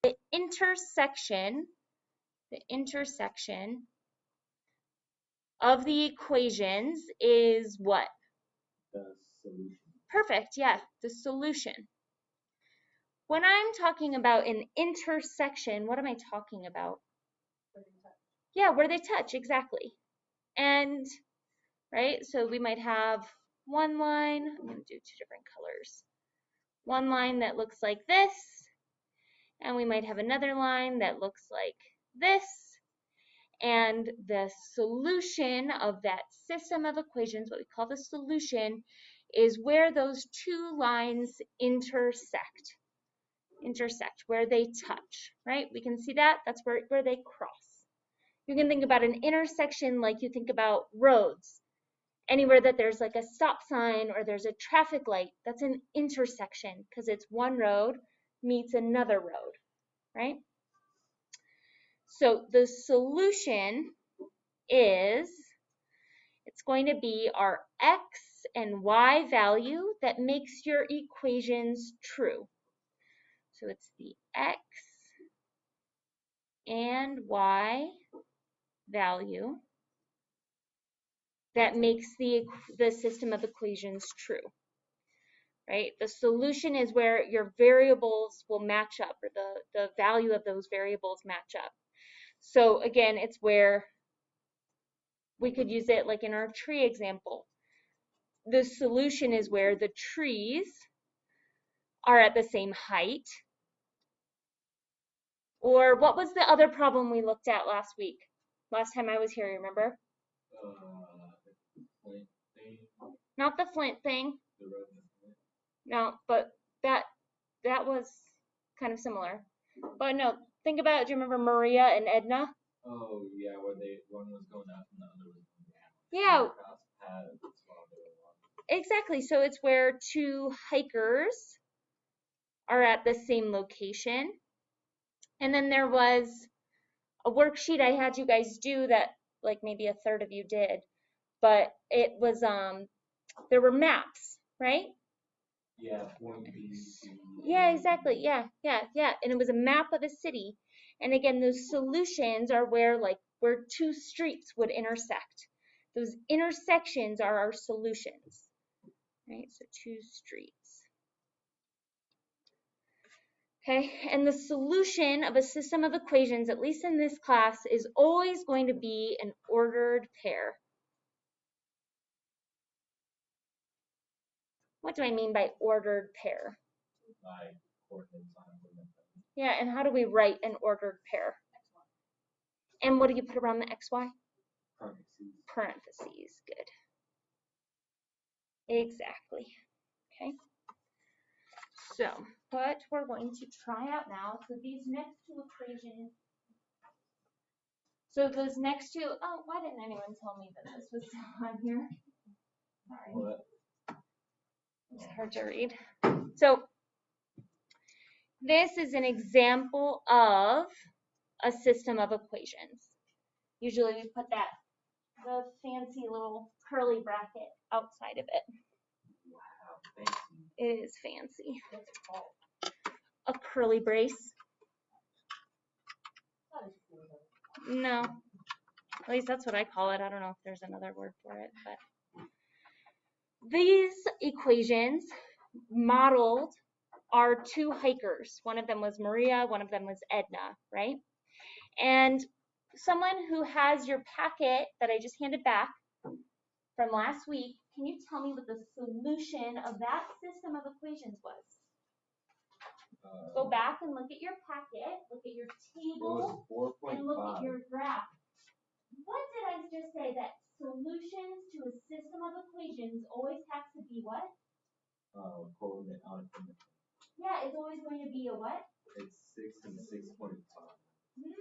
the intersection of the equations is what? The solution. Perfect, yeah, the solution. When I'm talking about an intersection, what am I talking about? Yeah, where they touch, exactly. And, right, so we might have one line, I'm going to do two different colors. One line that looks like this, and we might have another line that looks like this. And the solution of that system of equations, what we call the solution, is where those two lines intersect, where they touch, right? We can see that, that's where they cross. You can think about an intersection like you think about roads. Anywhere that there's like a stop sign or there's a traffic light, that's an intersection because it's one road meets another road, right? So the solution is, it's going to be our x and y value that makes your equations true. So it's the x and y value that makes the system of equations true, right? The solution is where your variables will match up, or the value of those variables match up. So again, it's where we could use it like in our tree example. The solution is where the trees are at the same height. Or what was the other problem we looked at last week? Last time I was here, remember? The flint thing. Not the flint thing. The road and the flint. No, but that was kind of similar. But no, think about, do you remember Maria and Edna? Oh yeah, where one was going up and the other was going down. Yeah. Across paths while they were walking. Exactly. So it's where two hikers are at the same location. And then there was a worksheet I had you guys do that like maybe a third of you did. But it was there were maps, right? Yeah, point B. Yeah, exactly. Yeah. And it was a map of a city. And again, those solutions are where two streets would intersect. Those intersections are our solutions. Right? So two streets. Okay, and the solution of a system of equations, at least in this class, is always going to be an ordered pair. What do I mean by ordered pair? By coordinates on a. Yeah, and how do we write an ordered pair? And what do you put around the xy? Parentheses. Parentheses, good. Exactly. Okay. So, what we're going to try out now, so these next two equations, so those next two, oh, why didn't anyone tell me that this was on here? Sorry. What? It's hard to read. So, this is an example of a system of equations. Usually we put the fancy little curly bracket outside of it. Wow, fancy. It is fancy. What's it called? A curly brace. No. At least that's what I call it. I don't know if there's another word for it, but these equations modeled our two hikers. One of them was Maria, one of them was Edna, right? And someone who has your packet that I just handed back from last week, can you tell me what the solution of that system of equations was? Go back and look at your packet, look at your table, and look at your graph. What did I just say? That solutions to a system of equations always have to be what? Coordinate on. Yeah, it's always going to be a what? It's 6 and 6.5. It's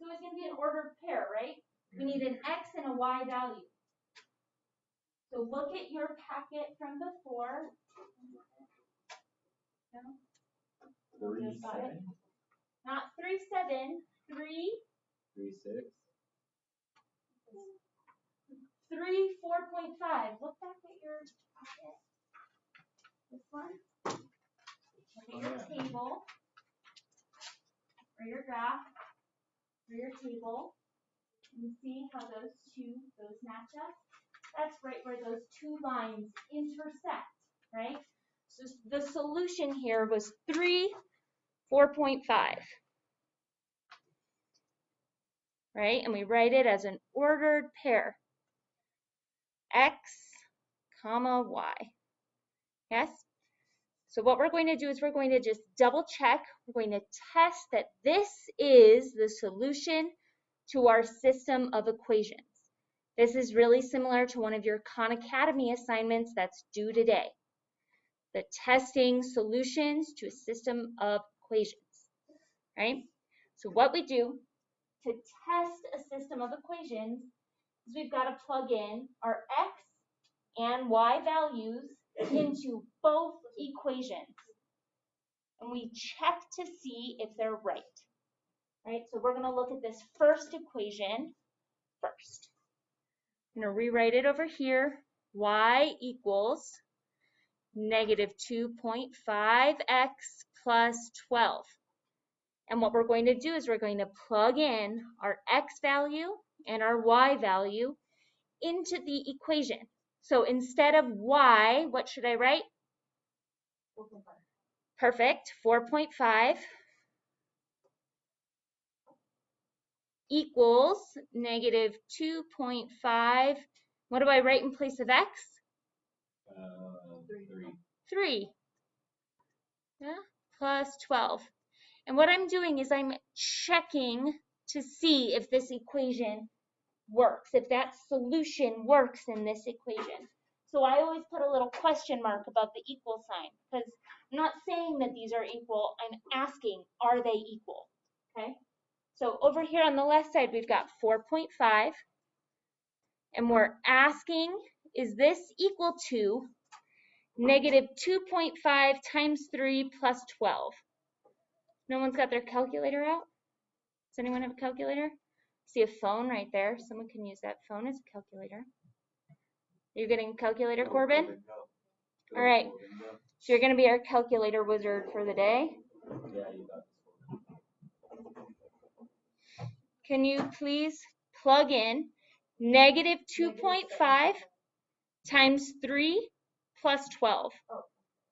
always going to be an ordered pair, right? We need an x and a y value. So look at your packet from before. No? 3, 7. Not 3, 7. 3. 3, 6. 3, 4.5. Look back at your packet. This one. Look at your table. your graph or your table, and see how those match up. That's right where those two lines intersect, right? So the solution here was 3, 4.5, right? And we write it as an ordered pair, x, comma, y. Yes? So what we're going to do is we're going to just double check. We're going to test that this is the solution to our system of equations. This is really similar to one of your Khan Academy assignments that's due today. The testing solutions to a system of equations, right? So what we do to test a system of equations is we've got to plug in our x and y values into both equations. And we check to see if they're right. Right? So we're going to look at this first equation first. I'm going to rewrite it over here. Y equals negative 2.5x plus 12. And what we're going to do is we're going to plug in our x value and our y value into the equation. So instead of y, what should I write? 4.5. Perfect. 4.5 equals negative 2.5. What do I write in place of x? 3. 3. Yeah? Plus 12. And what I'm doing is I'm checking to see if this equation works, if that solution works in this equation. So I always put a little question mark above the equal sign because I'm not saying that these are equal. I'm asking, are they equal? Okay? So over here on the left side, we've got 4.5. And we're asking, is this equal to negative 2.5 times 3 plus 12? No one's got their calculator out? Does anyone have a calculator? See a phone right there. Someone can use that phone as a calculator. Are you getting a calculator, Corbin? All right. So you're going to be our calculator wizard for the day. Yeah, you got this. Can you please plug in negative 2.5 times 3 plus 12? Oh,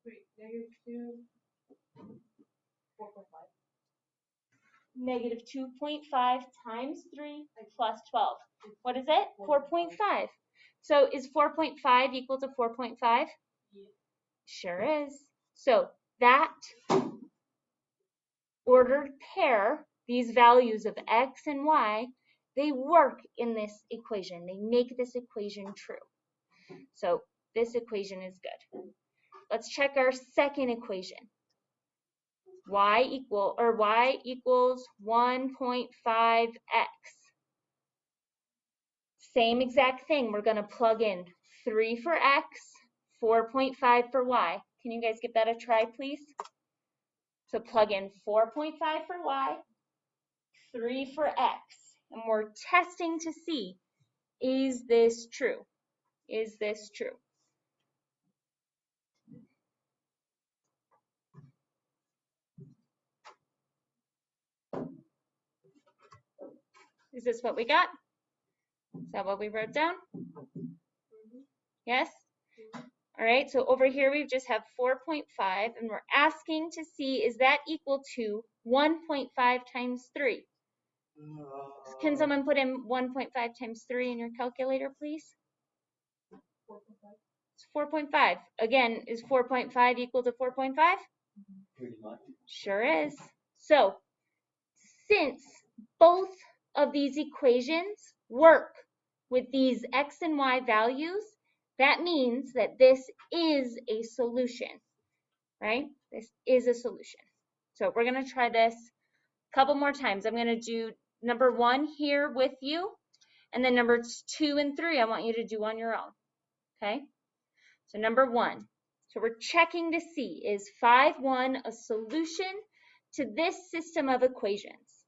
wait, negative 2, 4.5. Negative 2.5 times 3 plus 12. What is it? 4.5. So is 4.5 equal to 4.5? Yeah. Sure is. So that ordered pair, these values of x and y, they work in this equation. They make this equation true. So this equation is good. Let's check our second equation. Y equals 1.5x. Same exact thing. We're going to plug in 3 for x, 4.5 for y. Can you guys give that a try, please? So plug in 4.5 for y, 3 for x. And we're testing to see, is this true? Is this true? Is this what we got? Is that what we wrote down? Yes? All right, so over here we just have 4.5, and we're asking to see, is that equal to 1.5 times 3? Can someone put in 1.5 times 3 in your calculator, please? 4.5. It's 4.5. Again, is 4.5 equal to 4.5? Pretty much. Sure is. So, since both of these equations work with these x and y values, that means that this is a solution, right? This is a solution. So we're going to try this a couple more times. I'm going to do number 1 here with you, and then number 2 and 3 I want you to do on your own, okay? So number 1, so we're checking to see, is 5(1) a solution to this system of equations?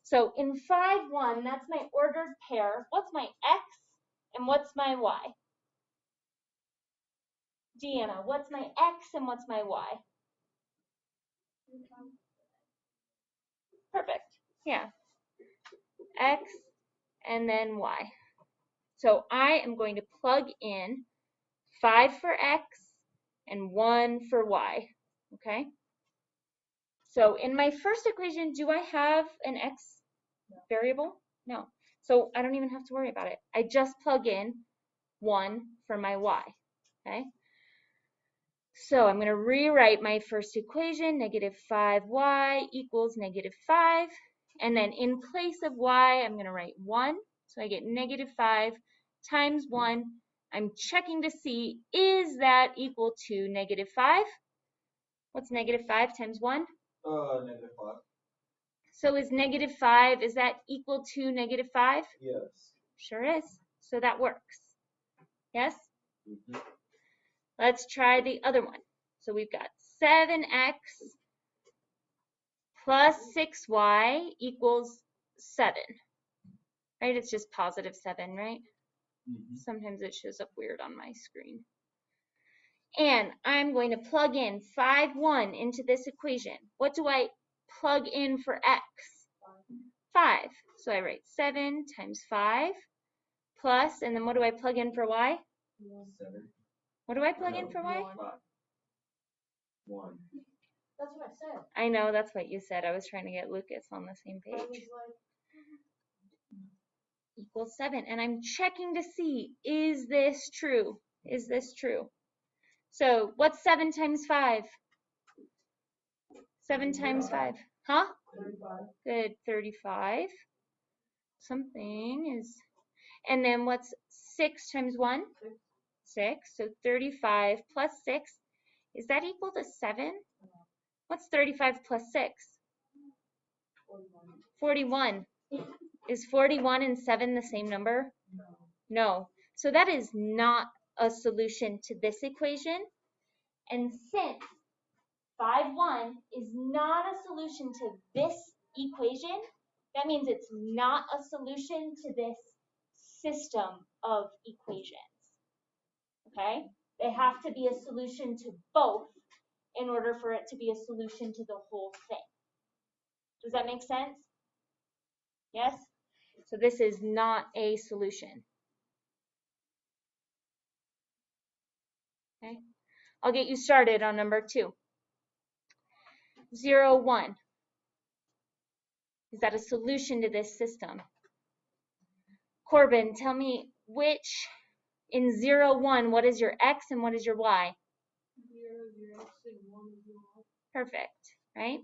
So in 5(1), that's my ordered pair. What's my x and what's my y? Deanna, what's my x and what's my y? x, and then y. So I am going to plug in 5 for x and 1 for y, okay? So in my first equation, do I have an x variable? No. So I don't even have to worry about it. I just plug in 1 for my y, okay? So I'm going to rewrite my first equation, negative 5y equals negative 5. And then in place of y, I'm going to write 1. So I get negative 5 times 1. I'm checking to see, is that equal to negative 5? What's negative 5 times 1? Negative 5. So is negative 5, is that equal to negative 5? Yes. Sure is. So that works. Yes? Mm-hmm. Let's try the other one. So we've got 7x plus 6y equals 7. Right? It's just positive 7, right? Mm-hmm. Sometimes it shows up weird on my screen. And I'm going to plug in 5, 1 into this equation. What do I plug in for x? 5. So I write 7 times 5 plus, and then what do I plug in for y? 7. What do I plug in for y? 5. 1. That's what I said. I know, that's what you said. I was trying to get Lucas on the same I was page. like, Equals 7. And I'm checking to see, is this true? Is this true? So what's 7 times 5? 7 times 5. Huh? 35. Good. 35. Something is. And then what's 6 times 1? 6. So 35 plus 6. Is that equal to 7? What's 35 plus 6? 41. Is 41 and 7 the same number? No. So that is not a solution to this equation. And since 5, 1 is not a solution to this equation, that means it's not a solution to this system of equations. Okay? They have to be a solution to both in order for it to be a solution to the whole thing. Does that make sense? Yes? So this is not a solution. Okay? I'll get you started on number 2. 0, 1. Is that a solution to this system? Corbin, tell me which, in 0, 1, what is your x and what is your y? 0, 0, 6, 1, 0. Perfect, right?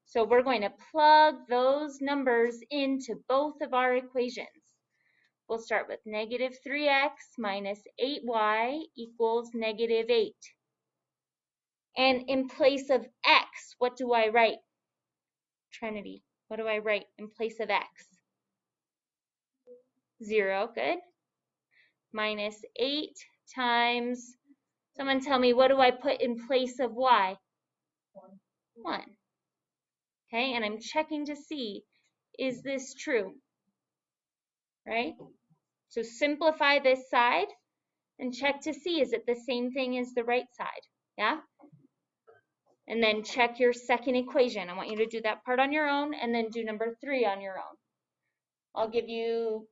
So we're going to plug those numbers into both of our equations. We'll start with negative 3x minus 8y equals negative 8. And in place of x, what do I write? Trinity, what do I write in place of x? 0, good. Minus 8 times, someone tell me, what do I put in place of y? 1. Okay, and I'm checking to see, is this true? Right? So simplify this side and check to see, is it the same thing as the right side? Yeah? And then check your second equation. I want you to do that part on your own and then do number 3 on your own. I'll give you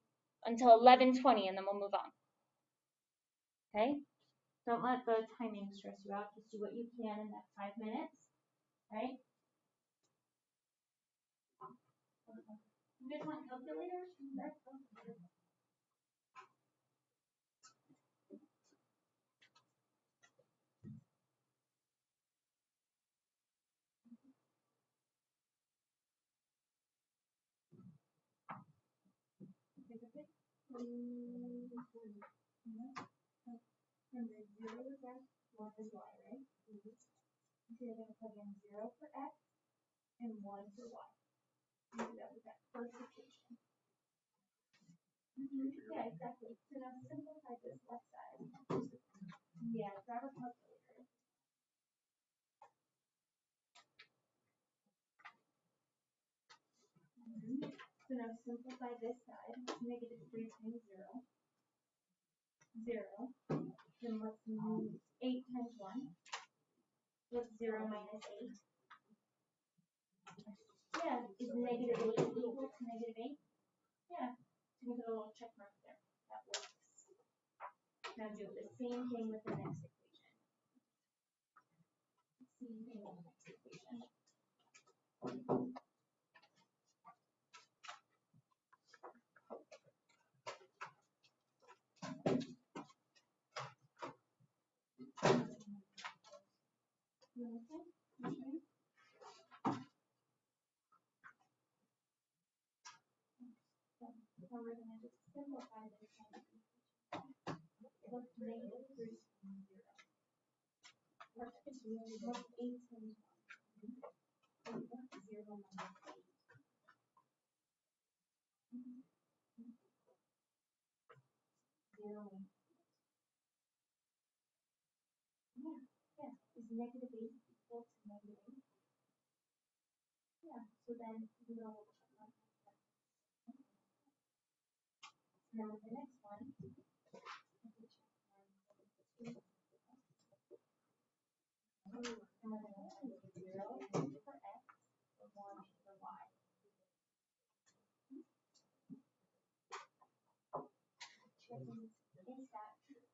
until 11:20 and then we'll move on. Okay? Don't let the timing stress you out. Just do what you can in that 5 minutes. Right? You guys want calculators? And then 0 is x, 1 is y, right? So you're going to plug in 0 for x and 1 for y. You do that with that first equation. Yeah, exactly. So now simplify this left side. Yeah, grab a calculator. So now simplify this side. Negative 3 times 0. 0. Then what's 8 times 1? What's 0 minus 8? Yeah, is negative 8 equal to negative 8? Yeah, so you can put a little check mark there. That works. Now do the same thing with the next equation. Same thing with the next equation. Okay. So we're going to just simplify this one. What's negative 3 times 0? What's 8 times 1? What's 0 minus 8? 0 minus 8. Yeah. Is negative 8 equal to negative 8? Yeah. So then you know what the number is. Now with the next one, and we're going to have 0 for x, 1 for y. Checking, is that true?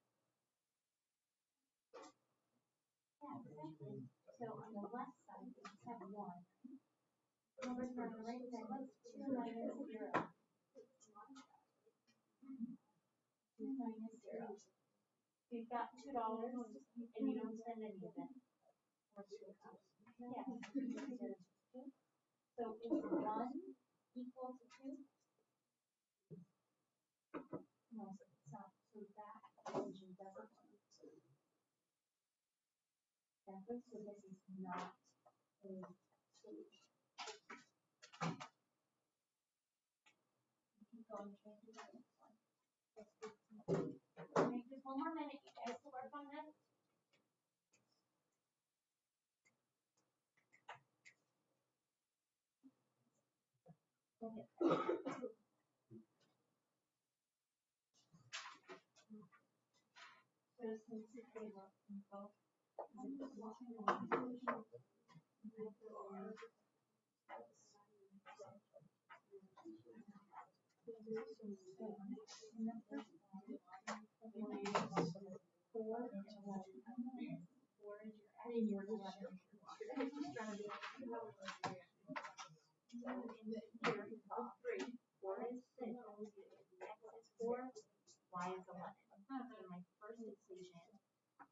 Yeah, exactly. So on the left side, we just have 1. Over on the right side, what's 2 minus 0? 2 minus 0. You've got $2 and you don't spend any of it. Yeah. So is 1 equal to 2? No, it's not. So that equation doesn't work. Exactly. So this is not a solution. Keep going, trying to do the next one. Okay, just one more minute, you guys, to work on this. Okay. So since they work in both, y is 11. So my first equation,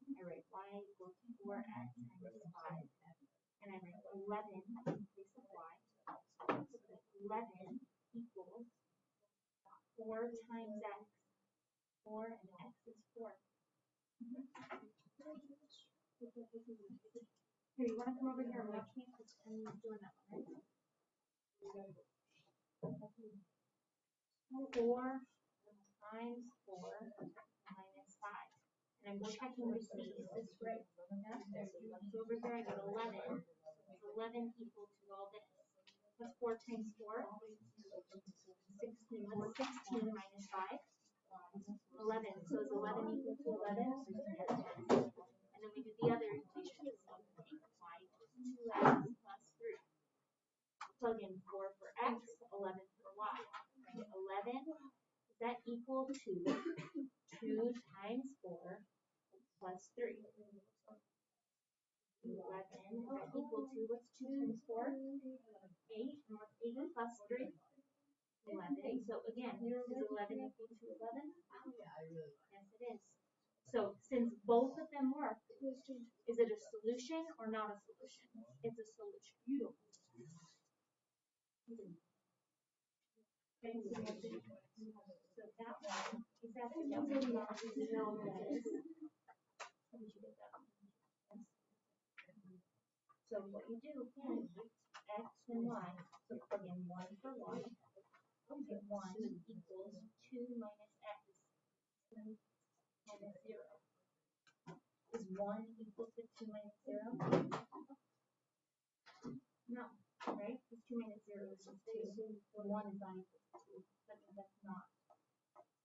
I write y equals 4x times 5, and I write 11 in place of y. So 11 equals 4 times x. 4 and x is 4. Here, you want to come over here and watch me because I'm doing that one, right? 4 times 4 minus 5. And I'm checking to see, is this right? So over here I got 11. So 11 equal to all this. What's 4 times 4? 16. What's 16 minus 5? 11. So is 11 equal to 11? And then we do the other equation. So take y equals 2x plus 3. Plug in 4 for x, 11 for y. 11, is that equal to 2 times 4 plus 3? 11, is that equal to, what's 2 times 4? 8, and what's 8 plus 3? 11. So again, is 11 equal to 11? Yes, it is. So since both of them work, is it a solution or not a solution? It's a solution. Okay, so that one, exactly, that's what we want to know that is. How did you get that? So what you do again, x and y, so plug in 1 for y. Okay, 1 equals 2 minus x minus 0. Is 1 equal to 2 minus 0? No, right? Because 2 minus 0 is just 2. So 1 is not equal to 2. That means that's not.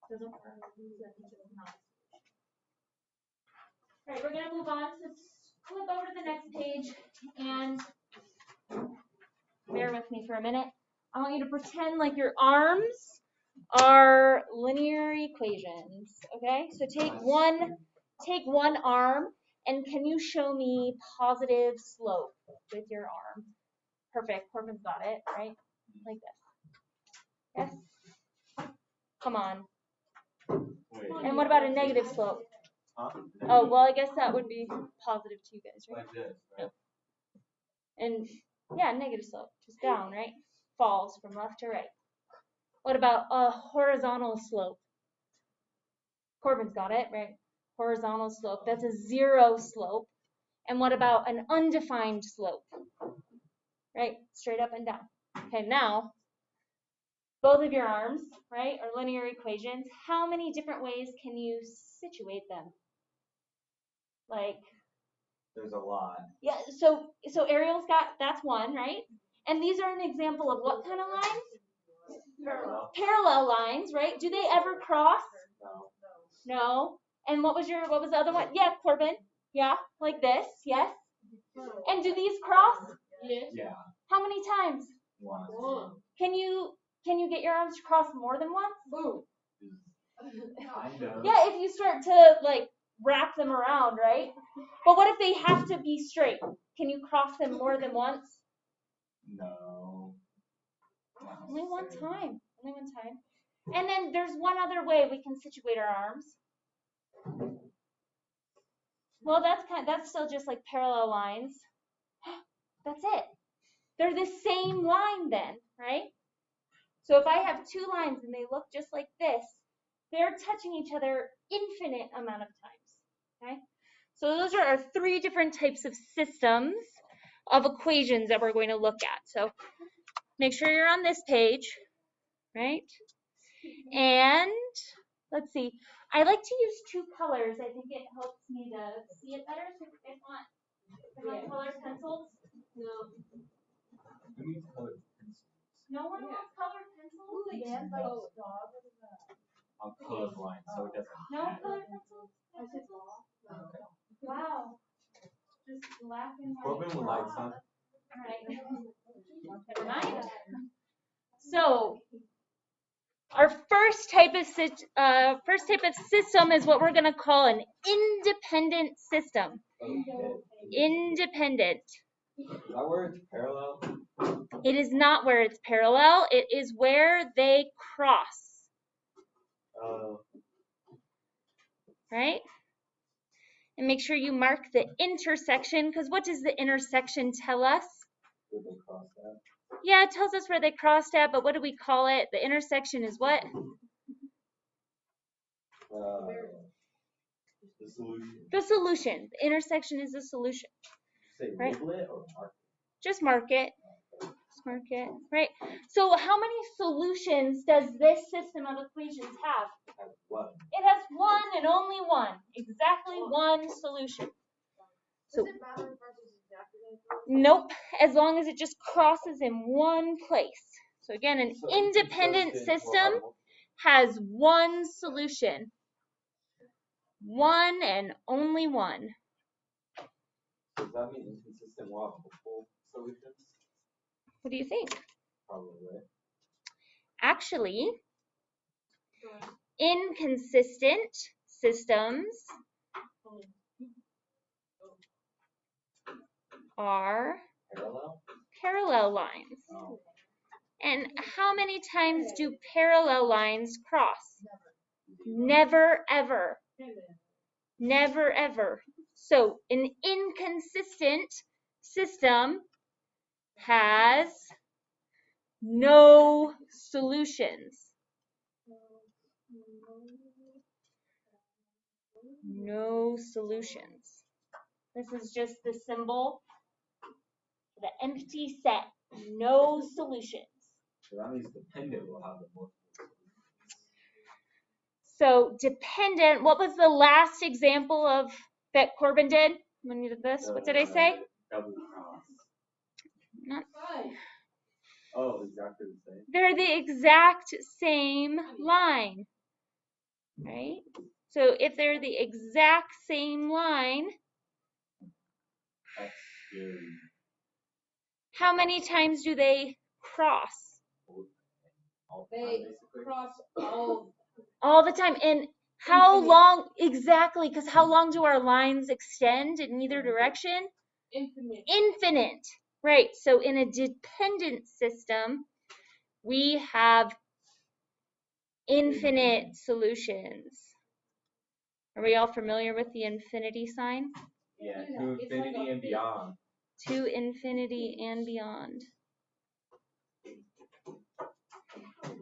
Doesn't work. So that means it's not a solution. All right, we're going to move on. So flip over to the next page and bear with me for a minute. I want you to pretend like your arms are linear equations. Okay, so take one arm, and can you show me positive slope with your arm? Perfect. Corbin's got it, right? Like this. Yes. Come on. Wait. And what about a negative slope? Huh? Oh, well, I guess that would be positive to you guys, right? Like this, right? And yeah, negative slope, just down, right? Falls from left to right. What about a horizontal slope? Corbin's got it, right? Horizontal slope, that's a zero slope. And what about an undefined slope? Right, straight up and down. Okay, now, both of your arms, right, are linear equations. How many different ways can you situate them? Like, There's a lot. yeah, so Ariel's got, that's one, right? And these are an example of what kind of lines? Parallel lines, right? Do they ever cross? No. No. And what was the other one? Yeah, Corbin. Yeah, like this. Yes. And do these cross? Yes. Yeah. How many times? One. Can you get your arms to cross more than once? Boom. Kind of. Yeah, if you start to like wrap them around, right? But what if they have to be straight? Can you cross them more than once? No. Only one time. Only one time. And then there's one other way we can situate our arms. Well, that's still just like parallel lines. That's it. They're the same line then, right? So if I have two lines and they look just like this, they're touching each other infinite amount of times, okay? So those are our three different types of systems of equations that we're going to look at. So make sure you're on this page, right? And let's see. I like to use two colors. I think it helps me to see it better. So if I want colored pencils. No. We need colored pencils. No one wants colored pencils? Yeah. No. I'm colorblind, so it doesn't No matter. colored pencils? I said law. Okay. Wow. Just black and white. Corbin would like some. All right. Never mind. So our first type of system is what we're going to call an independent system. Okay. Independent. Is that where it's parallel? It is not where it's parallel. It is where they cross. Right? And make sure you mark the intersection, because what does the intersection tell us? Where they cross that? Yeah, it tells us where they crossed at, but what do we call it? The intersection is what? The solution. The solution. The intersection is the solution. Say Right. label it or mark it? Just mark it. Just mark it. Right. So how many solutions does this system of equations have? Have one. It has one and only one. Exactly one solution. So, Does it matter if ours is exactly like yours? nope, as long as it just crosses in one place. So again, an So independent consistent will system have has one solution. One and only one. Does that mean inconsistent will have multiple solutions? What do you think? Probably. Actually, inconsistent systems are parallel lines. Oh. And how many times do parallel lines cross? Never, ever. Never, ever. So an inconsistent system has no solutions. No solutions. This is just the symbol, the empty set. No solutions. So that means dependent will have the multiple solutions. So dependent, what was the last example of that Corbin did when you did this? What did I say? Double cross. Not, Oh, exactly the same. they're the exact same line, right? So if they're the exact same line, That's scary. how many times do they cross? all the They time, basically. cross all. All the time. And how Infinite. long, exactly, because how long do our lines extend in either direction? Infinite. Infinite. Right. So in a dependent system, we have infinite solutions. Are we all familiar with the infinity sign? Yeah, Yeah, to it's infinity like a and fish. beyond. To infinity and beyond.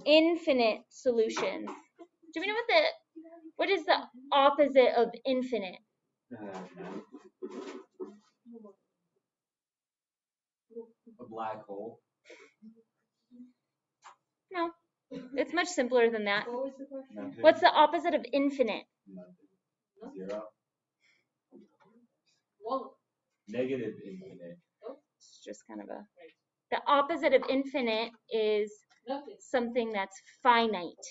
Infinite solutions. Do we know what is the opposite of infinite? A black hole. No. It's much simpler than that. What was the question? Nothing. What's the opposite of infinite? Nothing. Zero. One. Negative infinite. It's just kind of a... The opposite of infinite is Nothing. something that's finite.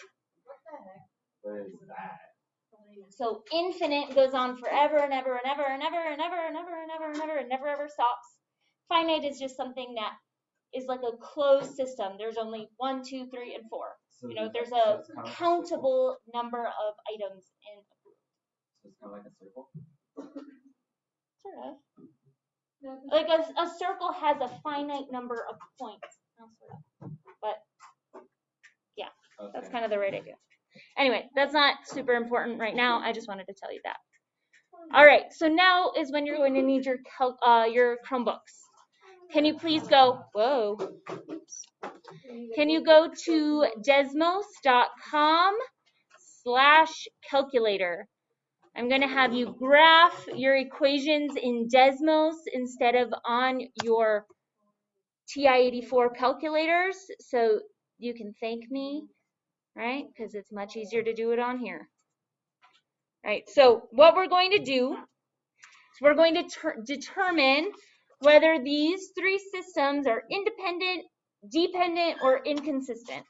What the heck? What is that? So infinite goes on forever and ever and ever and ever and ever and ever and ever and ever and never ever stops. Finite is just something that is like a closed system. There's only 1, 2, 3, and 4. So You know, there's so a it's kind of like countable number of items in a group. So it's kind of like a circle. Sort of. Nothing. Like a circle has a finite number of points. Not sort of. But Okay. that's kind of the right idea. Anyway, that's not super important right now. I just wanted to tell you that. All right, so now is when you're going to need your Chromebooks. Can you please go, whoa, oops. Can you go to desmos.com/calculator? I'm going to have you graph your equations in Desmos instead of on your TI-84 calculators, so you can thank me, right? Because it's much easier to do it on here. Right, so what we're going to do is we're going to determine whether these three systems are independent, dependent, or inconsistent.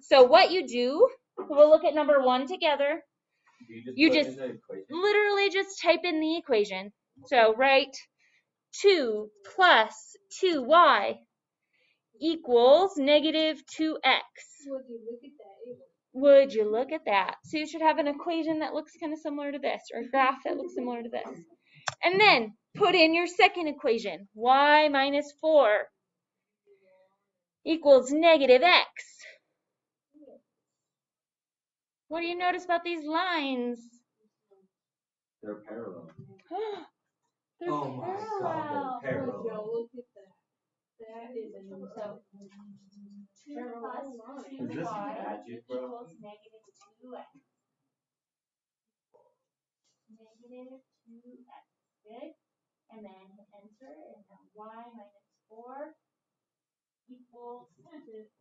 So what you do, we'll look at number 1 together. You just put in the equation. Literally just type in the equation. So write 2 plus 2y equals negative 2x. Would you look at that? Would you look at that? So you should have an equation that looks kind of similar to this, or a graph that looks similar to this. And then put in your second equation, y minus 4 equals negative x. What do you notice about these lines? They're parallel. They're Oh my God, they're Would parallel. you look at that? That is a new So 2 plus Is this 2y magic, bro? equals negative 2x. Negative 2x. Good. And then hit enter, and now y minus 4 equals negative x.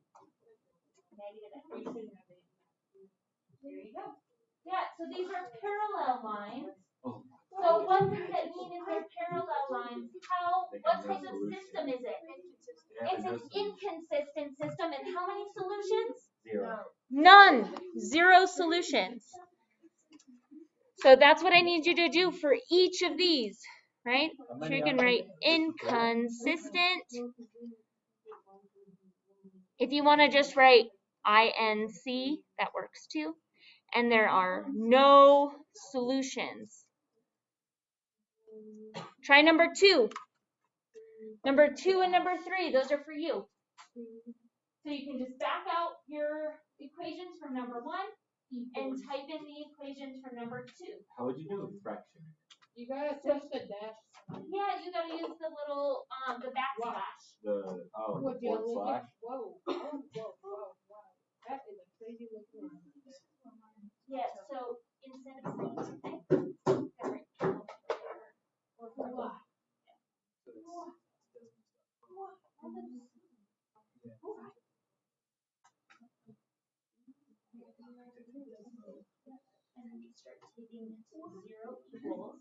There you go. Yeah, so these are parallel lines. Oh. So what does that mean if they're parallel lines? What type of system is it? It's an inconsistent system, and how many solutions? 0. None. 0 solutions. So that's what I need you to do for each of these, right? So you can write inconsistent. If you want to just write INC, that works too. And there are no solutions. Try number 2. Number 2 and number 3, those are for you. So you can just back out your equations from number 1 and type in the equations for number 2. How would you do a fraction? You gotta push the dash. Yeah, you gotta use the little, the backslash. The Would you forward look slash? at? Whoa. Wow. That is a crazy looking line. Yeah, so instead of saying type, you gotta write calculator. Or Wow. And then you start taking 0 equals.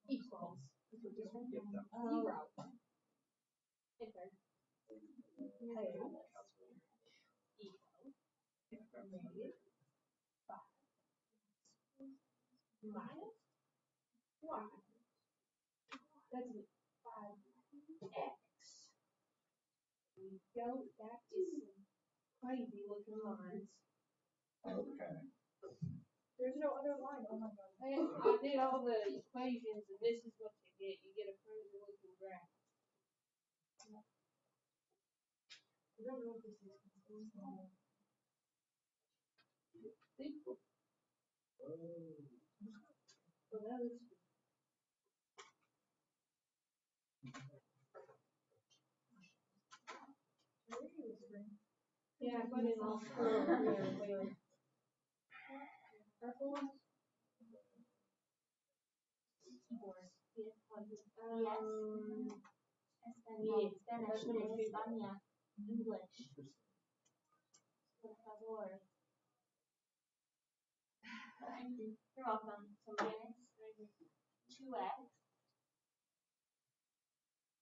Equals. Oh. Zero. Minus 1. That's 5x we go back to some crazy looking lines. Okay. There's no other line. Oh my god. I did all the equations, and this is what you get. You get a crazy looking graph. I don't know if this is equal. Well, that is. Yeah, I put it all through. Purple ones? Yes. Yeah, Spanish, that's number two. España, English. Por favor. You're welcome. So minus 2x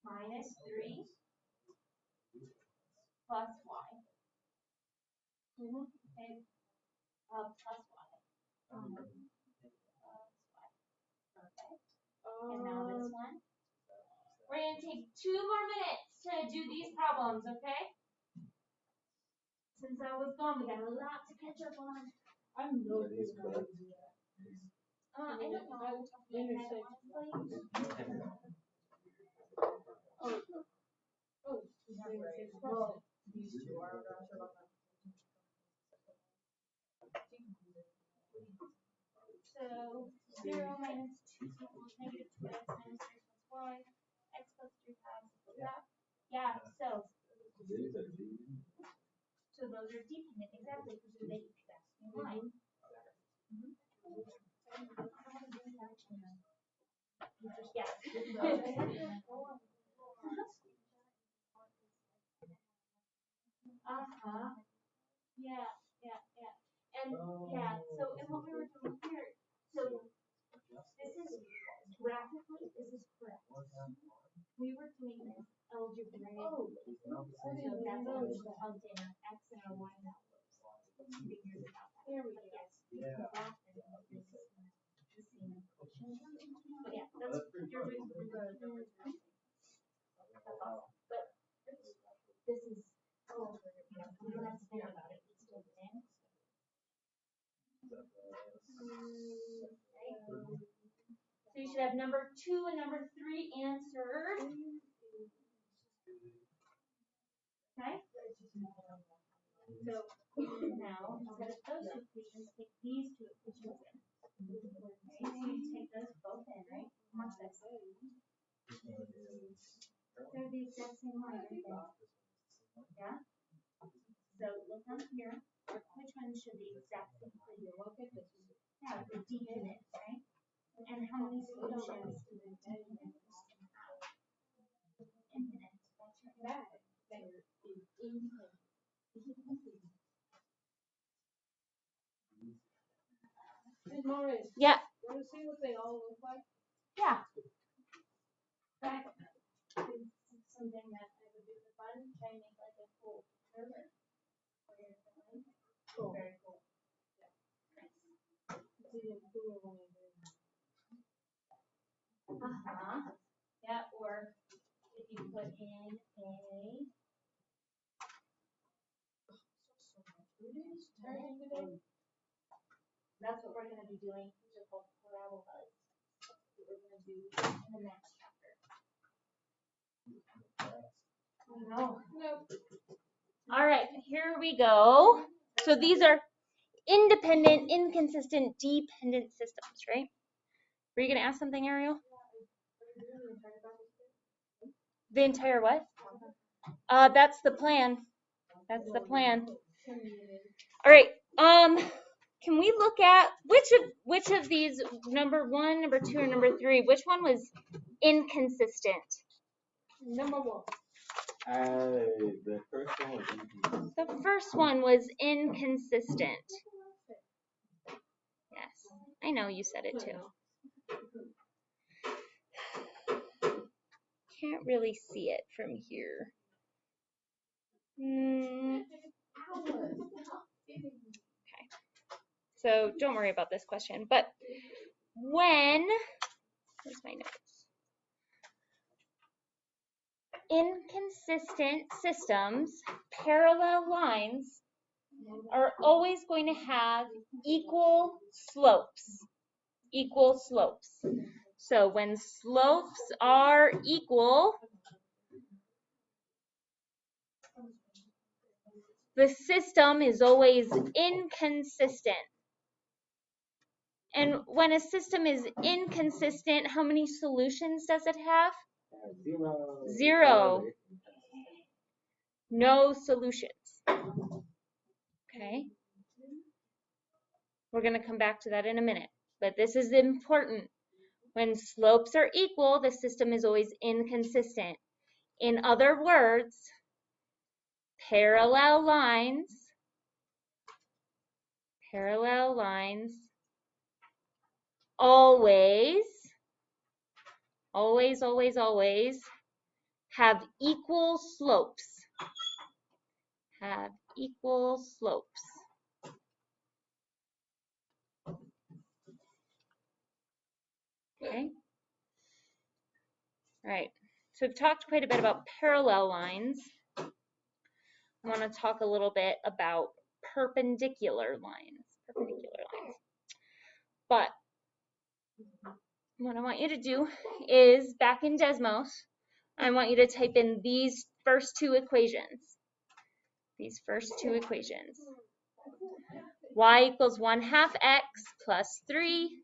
minus 3 plus y. Okay. Plus y. Perfect. And now this one. We're going to take 2 more minutes to do these problems, okay? Since I was gone, we got a lot to catch up on. I'm no good These at how to correct? do that. I don't know. Intersection. Oh, Well, these two are, I'm not sure about that. So 0 minus 2 equals negative 2x minus 3 plus y. X plus 3 halves. Yeah, so These are these. those are dependent, exactly, because they exact line. Yes. Yeah. And yeah, so and what we were doing here, so this is graphically, this is correct. We were doing this algebraically. So that's what we plugged in our x and our y values. Figures it out. There we go. Yes. Yeah. But yeah, that's you're doing the that's awesome. But this is we don't have to think about it. It's still in. So you should have number 2 and number 3 answered. Okay? So now, instead of those two equations, take these two equations in. Okay, so you take those both in, right? Watch this. They're the exact same line, aren't they? Yeah? So look on here. Which one should be exact same line? Yeah, the dependent, right? And how many solutions do the dependent have? Infinite. That's right. Hey, Maureen, Yeah. you want to see what they all look like? Yeah. That is something that I would do for fun. Try and make like a cool server. Cool. Very cool. Yeah. Nice. It's even cooler when I do it. Yeah, or if you put in a that's what we're going to be doing. These are called parabolas. That's what we're going to do in the next chapter. No. Nope. All right, here we go. So these are independent, inconsistent, dependent systems, right? Were you going to ask something, Ariel? The entire what? That's the plan. That's the plan. All right. Can we look at which of these, number 1, number 2, or number 3? Which one was inconsistent? Number 1. The first one was easy. The first one was inconsistent. Yes, I know you said it too. Can't really see it from here. Okay. So don't worry about this question. But when, where's my notes? inconsistent systems, parallel lines are always going to have equal slopes. Equal slopes. So when slopes are equal, the system is always inconsistent. And when a system is inconsistent, how many solutions does it have? Zero. Zero. No solutions. Okay? We're going to come back to that in a minute. But this is important. When slopes are equal, the system is always inconsistent. In other words, parallel lines always have equal slopes. Have equal slopes. Okay? All right. So we've talked quite a bit about parallel lines. I want to talk a little bit about perpendicular lines. But what I want you to do is, back in Desmos, I want you to type in these first two equations. Y equals 1/2 x plus 3.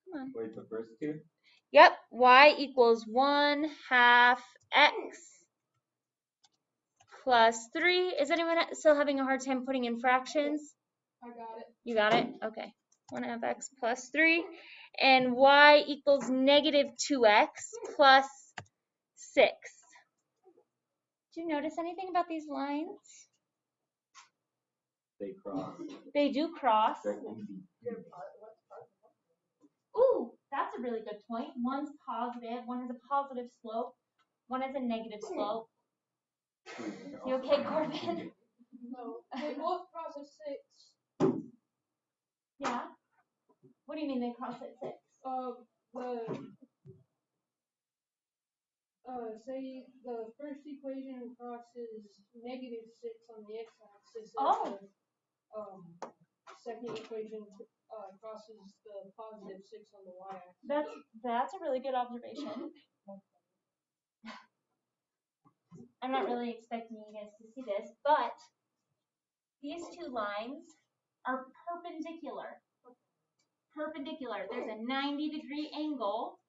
Come on. Wait, the first two? Yep, y equals 1/2 x plus 3. Is anyone still having a hard time putting in fractions? I got it. You got it? Okay. 1/2 x plus 3. And y equals negative 2x plus 6. Do you notice anything about these lines? They cross. They do cross. They're easy. Ooh, that's a really good point. One's positive, one has a positive slope, one has a negative slope. You okay, Corbin? No, they both cross at 6. Yeah. What do you mean they cross at 6? Say the first equation crosses negative 6 on the x-axis. Oh. The second equation crosses the positive 6 on the y-axis. That's a really good observation. I'm not really expecting you guys to see this, but these two lines are perpendicular. There's a 90-degree angle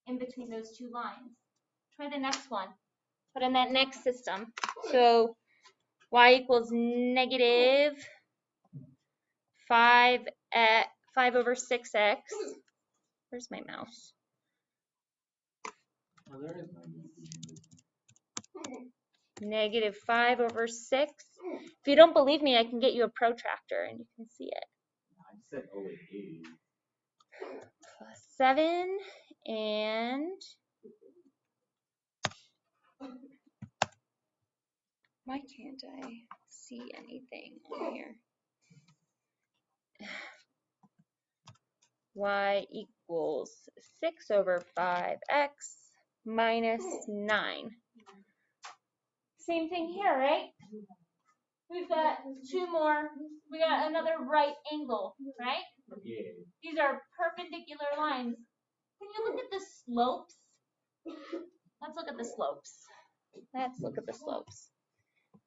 in between those two lines. Try the next one. Put in that next system. So y equals negative 5 over 6x. Where's my mouse? Oh, there is Negative 5 over 6. If you don't believe me, I can get you a protractor and you can see it. I said 80. Plus 7 and why can't I see anything on here? Y equals 6 over 5x minus 9. Same thing here, right? We've got two more. We got another right angle, right? Yeah. These are perpendicular lines. Can you look at the slopes? Let's look at the slopes.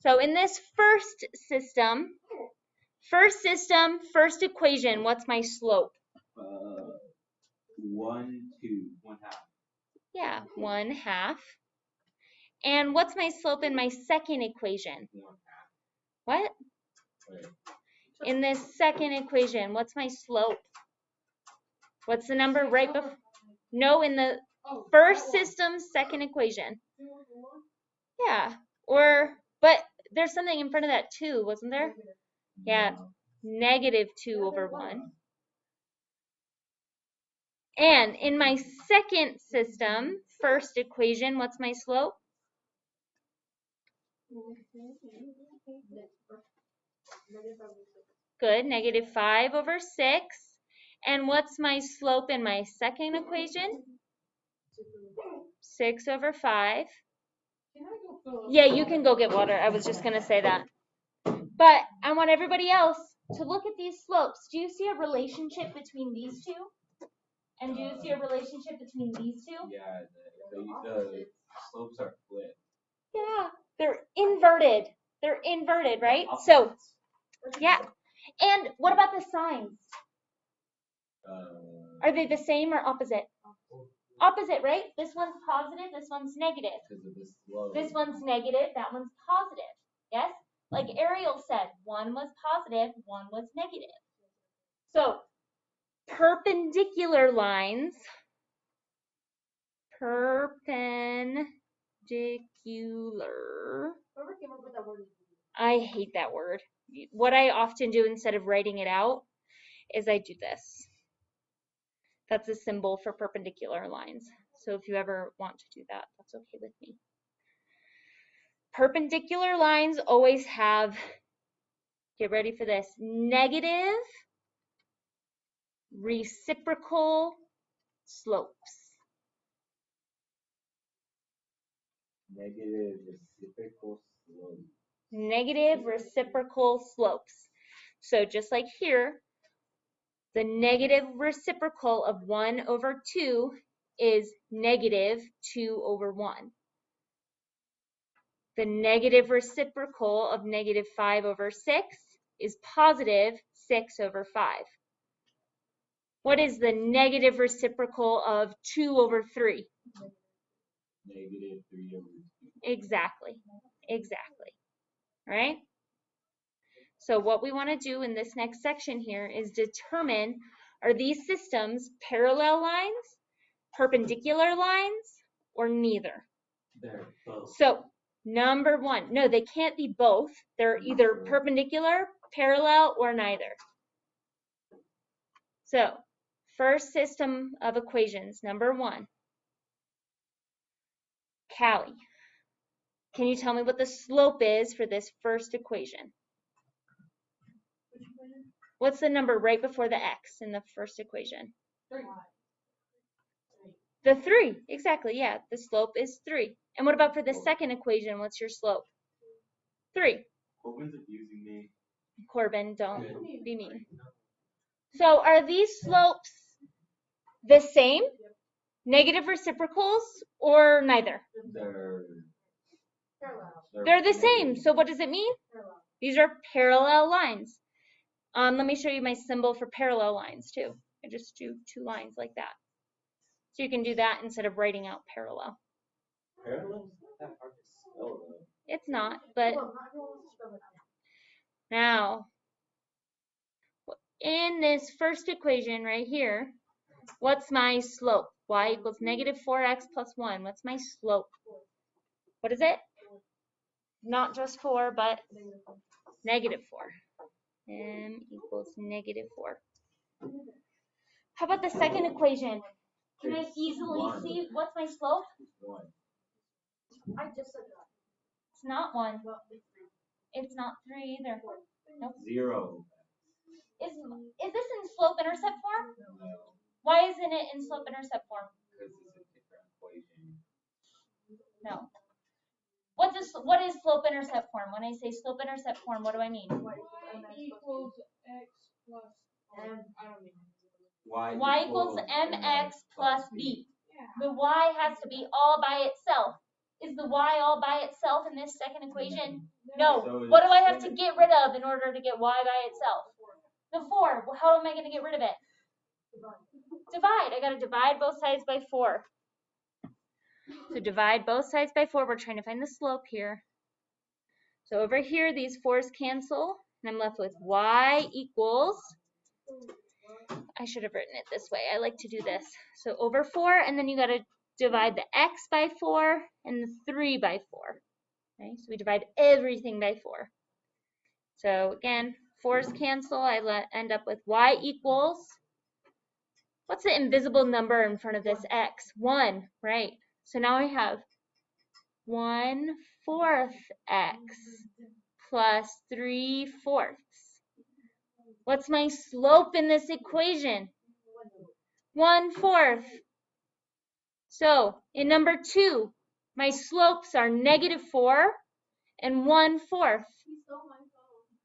So in this first system, first equation, what's my slope? 1, 2, 1/2. Yeah, 1/2. And what's my slope in my second equation? 1/2. What? Wait. In this second equation, what's my slope? What's the number right before? No, in the first system, second equation. Yeah, but there's something in front of that too, wasn't there? Yeah, No. negative 2 over 1. And in my second system, first equation, what's my slope? Good, negative 5 over 6. And what's my slope in my second equation? 6 over 5. Can I go fill up? Yeah, you can go get water. I was just going to say that. But I want everybody else to look at these slopes. Do you see a relationship between these two? And do you see a relationship between these two? Yeah, the slopes are flipped. Yeah, they're inverted. They're inverted, right? So, yeah. And what about the signs? Are they the same or opposite? Opposite, right? This one's positive, this one's negative. Because of this slope. This one's negative, that one's positive. Yes? Like Ariel said, one was positive, one was negative. So, perpendicular lines, perpendicular. Whoever came up with that word is I hate that word. What I often do instead of writing it out is I do this. That's a symbol for perpendicular lines. So if you ever want to do that, that's okay with me. Perpendicular lines always have, get ready for this, negative reciprocal slopes. Negative reciprocal slope. Negative reciprocal slopes. So just like here, the negative reciprocal of 1 over 2 is negative 2 over 1. The negative reciprocal of negative 5 over 6 is positive 6 over 5. What is the negative reciprocal of 2 over 3? Negative 3 over 2. Exactly. Exactly. All right? So what we want to do in this next section here is determine, are these systems parallel lines, perpendicular lines, or neither? They're both. So number 1, no, they can't be both. They're either perpendicular, parallel, or neither. So first system of equations, number 1. Callie, can you tell me what the slope is for this first equation? What's the number right before the x in the first equation? 3. The 3, exactly, yeah. The slope is 3. And what about for the second equation? What's your slope? 3. Corbin's abusing me. Corbin, don't be mean. So are these slopes the same? Negative reciprocals or neither? parallel. They're the same. So what does it mean? Parallel. These are parallel lines. Let me show you my symbol for parallel lines too. I just do 2 lines like that. So you can do that instead of writing out parallel. Parallel's not that hard to spell though. It's not, but Well, not everyone wants to spell it out. now in this first equation right here, what's my slope? Y equals negative 4x plus 1. What's my slope? What is it? Not just 4, but negative 4. M equals negative 4. How about the second equation? Can I easily see what's my slope? 1. I just said that. It's not 1. Well, it's 3. It's not 3 either. Nope. 0. Is this in slope intercept form? No. Why isn't it in slope intercept form? Because it's a different equation. No. What is slope intercept form? When I say slope intercept form, what do I mean? Y equals x plus M. I don't know. Y equals mx plus b. Yeah. The y has to be all by itself. Is the y all by itself in this second equation? No. So What do I it's have to get rid of in order to get y by itself? The 4. Well, how am I going to get rid of it? Divide. I got to divide both sides by 4. So divide both sides by 4. We're trying to find the slope here. So over here, these 4's cancel, and I'm left with y equals, I should have written it this way. I like to do this. So over 4, and then you got to divide the x by 4 and the 3 by 4. Okay, so we divide everything by 4. So again, 4's cancel. I end up with y equals, what's the invisible number in front of this x? 1, right? So now I have 1/4 x plus 3/4. What's my slope in this equation? 1/4. So in number 2, my slopes are -4 and 1/4. He stole my phone.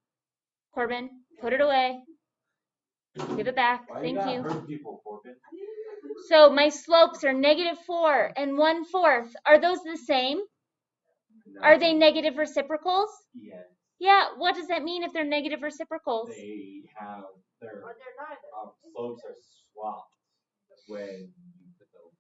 Corbin, put it away. Give it back. Why Thank you you. gotta hurt people, Corbin? So my slopes are -4 and 1/4. Are those the same? No. Are they negative reciprocals? Yes. Yeah, what does that mean if they're negative reciprocals? They have their Or they're neither. slopes are swapped when you put them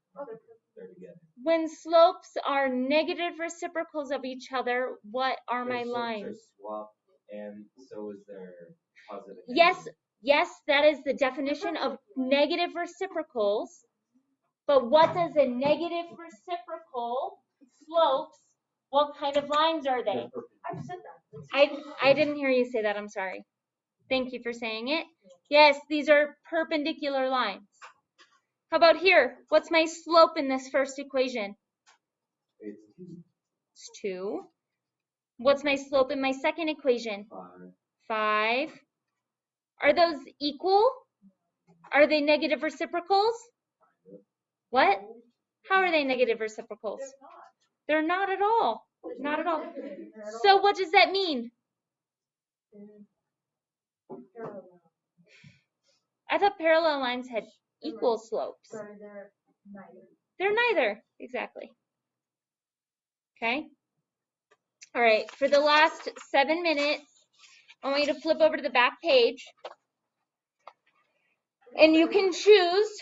they're together. When slopes are negative reciprocals of each other, what are Their my slopes lines? are swapped, and so is their positive. and Yes, negative. yes, that is the definition of negative reciprocals. But what does a negative reciprocal slopes? What kind of lines are they? They're perpendicular. I said that. I didn't hear you say that. I'm sorry. Thank you for saying it. Yes, these are perpendicular lines. How about here? What's my slope in this first equation? It's 2, It's 2. What's my slope in my second equation? 5. 5. Are those equal? Are they negative reciprocals? What? How are they negative reciprocals? They're not at all. Not at all. So what does that mean? I thought parallel lines had equal slopes. Sorry, they're neither. They're neither. Exactly. Okay. All right. For the last 7 minutes, I want you to flip over to the back page. And you can choose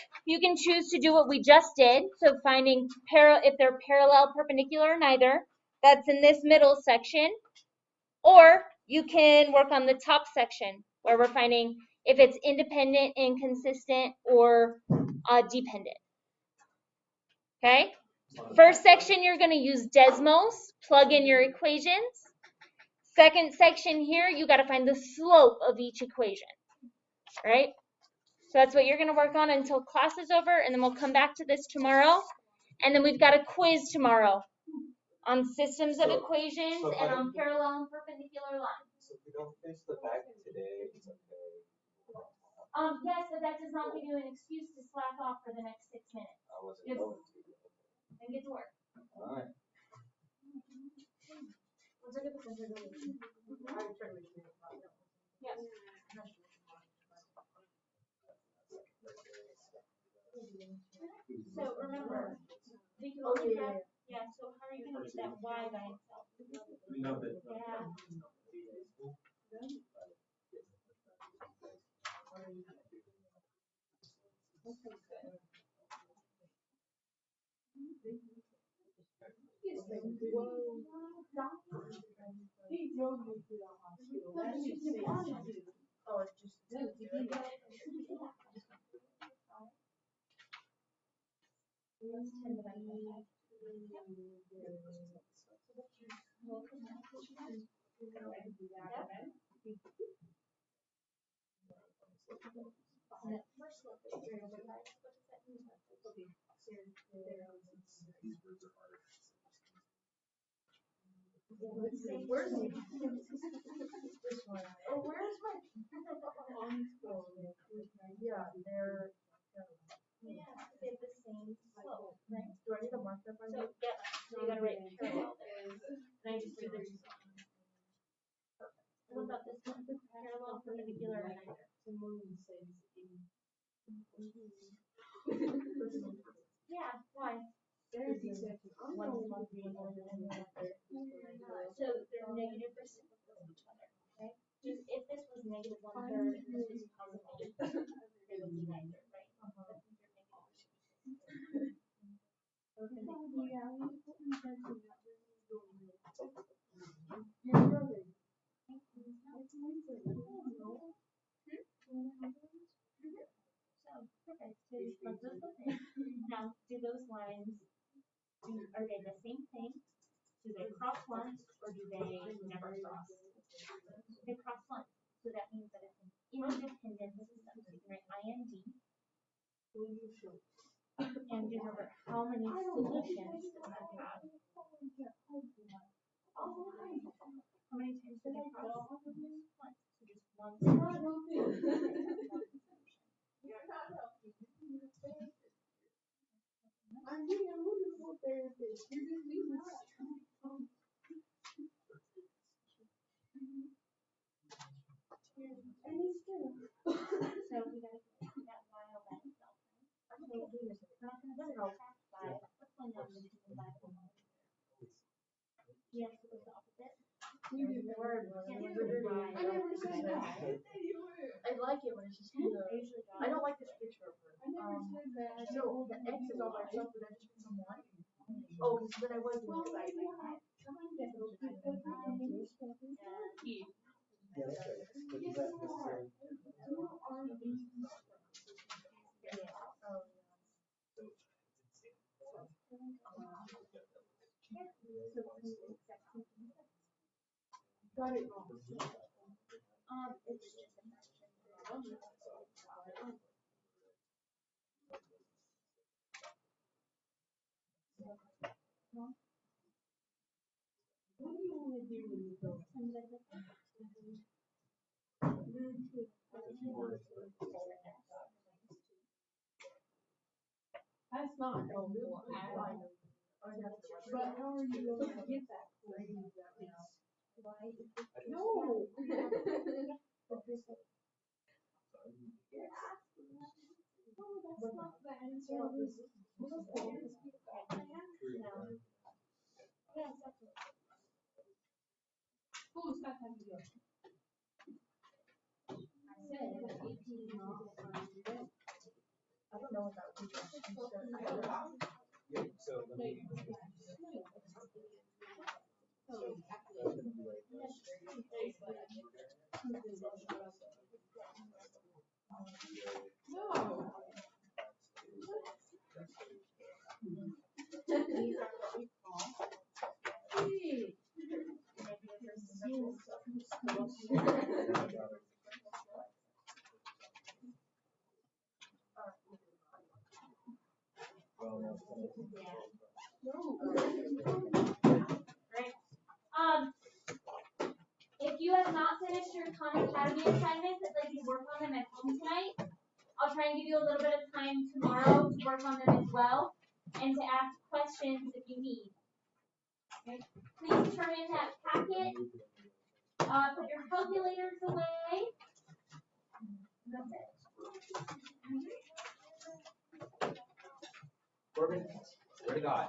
to do what we just did. So finding if they're parallel, perpendicular, or neither. That's in this middle section. Or you can work on the top section where we're finding if it's independent, inconsistent, or dependent. Okay? First section, you're going to use Desmos, plug in your equations. Second section here, you got to find the slope of each equation. Right? So that's what you're going to work on until class is over, and then we'll come back to this tomorrow. And then we've got a quiz tomorrow on systems of equations and on parallel and perpendicular lines. So if we don't finish the back today, it's okay. Yes, but that does not give you an excuse to slack off for the next 6 minutes. I wasn't Yes. going to. And get to work. All right. Yes. So remember, we can only have, so how are you going to get that y by itself? We know that. Yeah. He drove me to the hospital. That's just safe. Oh, it's just. Where's my? This one. Oh, where's my? Yeah, they're. Yeah, they have the same slope, right? Do I need a marker by So, yeah, so you gotta write parallel there. And I just do this. What about this one? Parallel, perpendicular, and neither. Yeah, why? So they're negative reciprocals of each other, right? Just if this was -1/3 and this was positive, they would be neither, right? But since they're negative So, perfect. So let's just look in. Now, do those lines, are they the same thing? Do they cross once or do they never cross? They cross once. So that means that it's an independent system. So you can write IND. And remember, how many solutions does that have? How many times do they cross? Once. So just one solution. therapist. You're gonna be my I need to. So we gotta get that while by itself. I'm gonna do this. Not gonna set it tracked by, what's going on with the Bible? Yes, it was the opposite. You did the word. Yeah, I right. never said that. You were. I like it when it's just kind of. I usually don't. I don't like this picture of her. I never said that. So the X is all by itself, but that just becomes one. Oh, so then I was doing it right. Yeah, that's right. But is that necessary? Got it wrong. It's just a fraction. What do you wanna do when you go? That's not helpful at all. But how are you going to get that? No. That's not the answer. Yes, that's it. Who's that time to go? I don't know what that would be. Yeah, so let me. No. Hey. Right. If you have not finished your Khan Academy assignments, I'd like you to work on them at home tonight. I'll try and give you a little bit of time tomorrow to work on them as well and to ask questions if you need. Okay. Please turn in that packet. Put your calculators away. That's it. Corbin, swear to God,